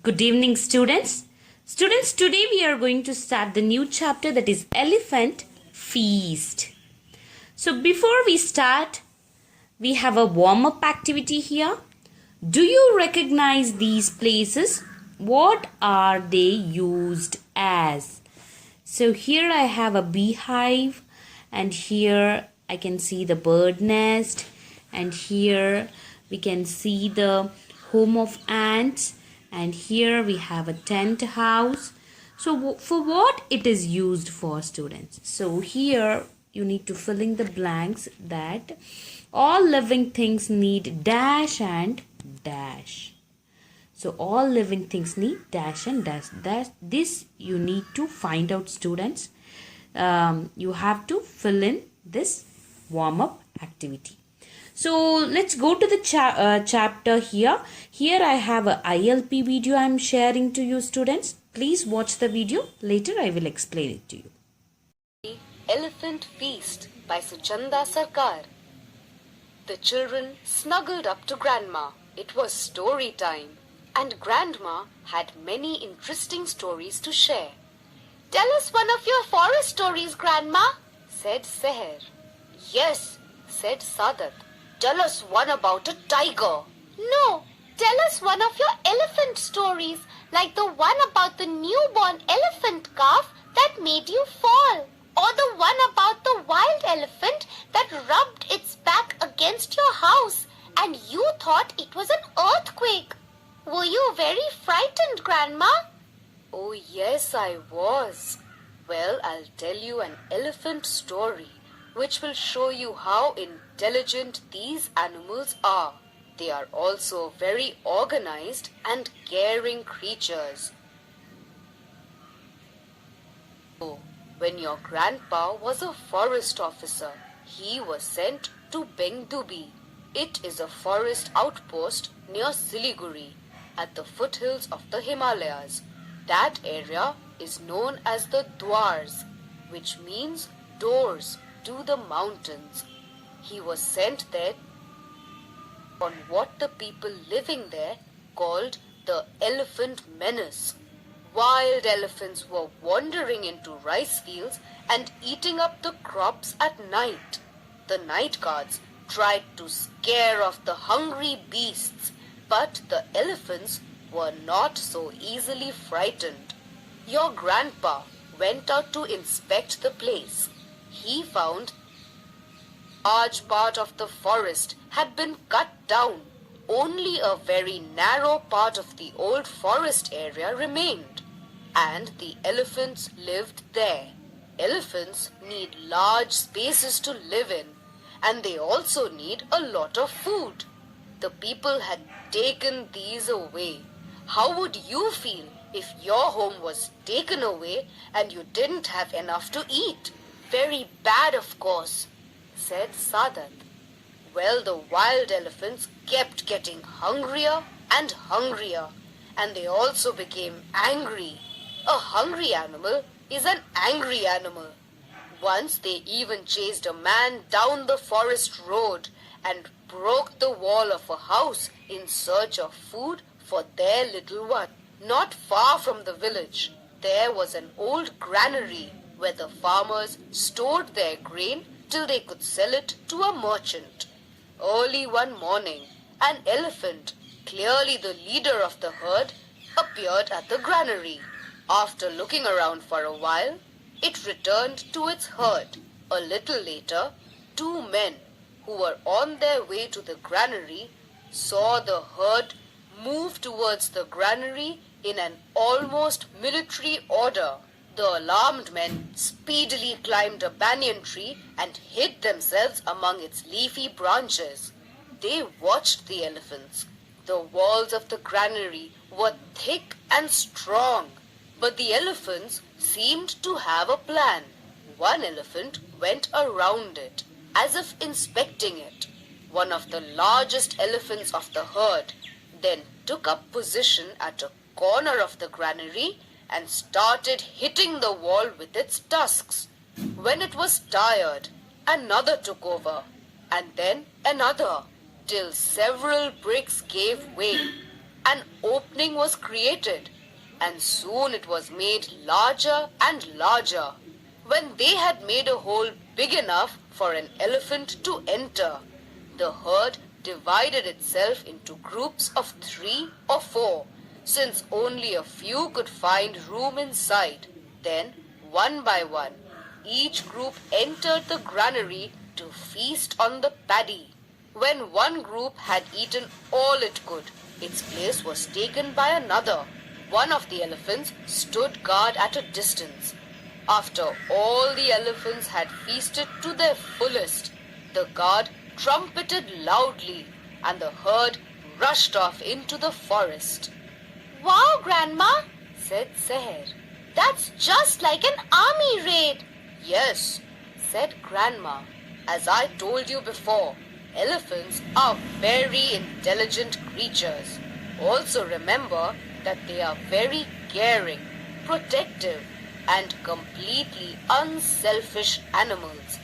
Good evening, students. Students, today we are going to start the new chapter, that is Elephant Feast. So before we start, we have a warm-up activity here. Do you recognize these places? What are they used as? So here I have a beehive, and here I can see the bird nest, and here we can see the home of ants, and here we have a tent house. So for what it is used for, students? So here you need to fill in the blanks that all living things need dash and dash. So all living things need dash and dash. This you need to find out, students. You have to fill in this warm-up activity. So let's go to the chapter here. Here I have a ILP video I am sharing to you, students. Please watch the video. Later I will explain it to you. Elephant Feast by Suchanda Sarkar. The children snuggled up to Grandma. It was story time, and Grandma had many interesting stories to share. "Tell us one of your forest stories, Grandma," said Seher. "Yes," said Sadat. "Tell us one about a tiger." "No, tell us one of your elephant stories, like the one about the newborn elephant calf that made you fall, or the one about the wild elephant that rubbed its back against your house and you thought it was an earthquake. Were you very frightened, Grandma?" "Oh, yes, I was. Well, I'll tell you an elephant story which will show you how intelligent these animals are. They are also very organized and caring creatures. When your grandpa was a forest officer, he was sent to Bengdubi. It is a forest outpost near Siliguri at the foothills of the Himalayas. That area is known as the Dwars, which means doors to the mountains. He was sent there on what the people living there called the elephant menace. Wild elephants were wandering into rice fields and eating up the crops at night. The night guards tried to scare off the hungry beasts, but the elephants were not so easily frightened. Your grandpa went out to inspect the place. He found a large part of the forest had been cut down. Only a very narrow part of the old forest area remained, and the elephants lived there. Elephants need large spaces to live in, and they also need a lot of food. The people had taken these away. How would you feel if your home was taken away and you didn't have enough to eat? "Very bad, of course," said Sadat. Well, the wild elephants kept getting hungrier and hungrier, and they also became angry. A hungry animal is an angry animal. Once they even chased a man down the forest road and broke the wall of a house in search of food for their little one. Not far from the village, there was an old granary where the farmers stored their grain till they could sell it to a merchant. Early one morning, an elephant, clearly the leader of the herd, appeared at the granary. After looking around for a while, it returned to its herd. A little later, two men who were on their way to the granary saw the herd move towards the granary in an almost military order. The alarmed men speedily climbed a banyan tree and hid themselves among its leafy branches. They watched the elephants. The walls of the granary were thick and strong, but the elephants seemed to have a plan. One elephant went around it, as if inspecting it. One of the largest elephants of the herd then took up position at a corner of the granary and started hitting the wall with its tusks. When it was tired, another took over, and then another, till several bricks gave way. An opening was created, and soon it was made larger and larger. When they had made a hole big enough for an elephant to enter, the herd divided itself into groups of 3 or 4, since only a few could find room inside. Then, one by one, each group entered the granary to feast on the paddy. When one group had eaten all it could, its place was taken by another. One of the elephants stood guard at a distance. After all the elephants had feasted to their fullest, the guard trumpeted loudly, and the herd rushed off into the forest. Wow, Grandma, Said Seher. that's just like an army raid. Yes, said Grandma. As I told you before, elephants are very intelligent creatures. Also remember that they are very caring, protective, and completely unselfish animals.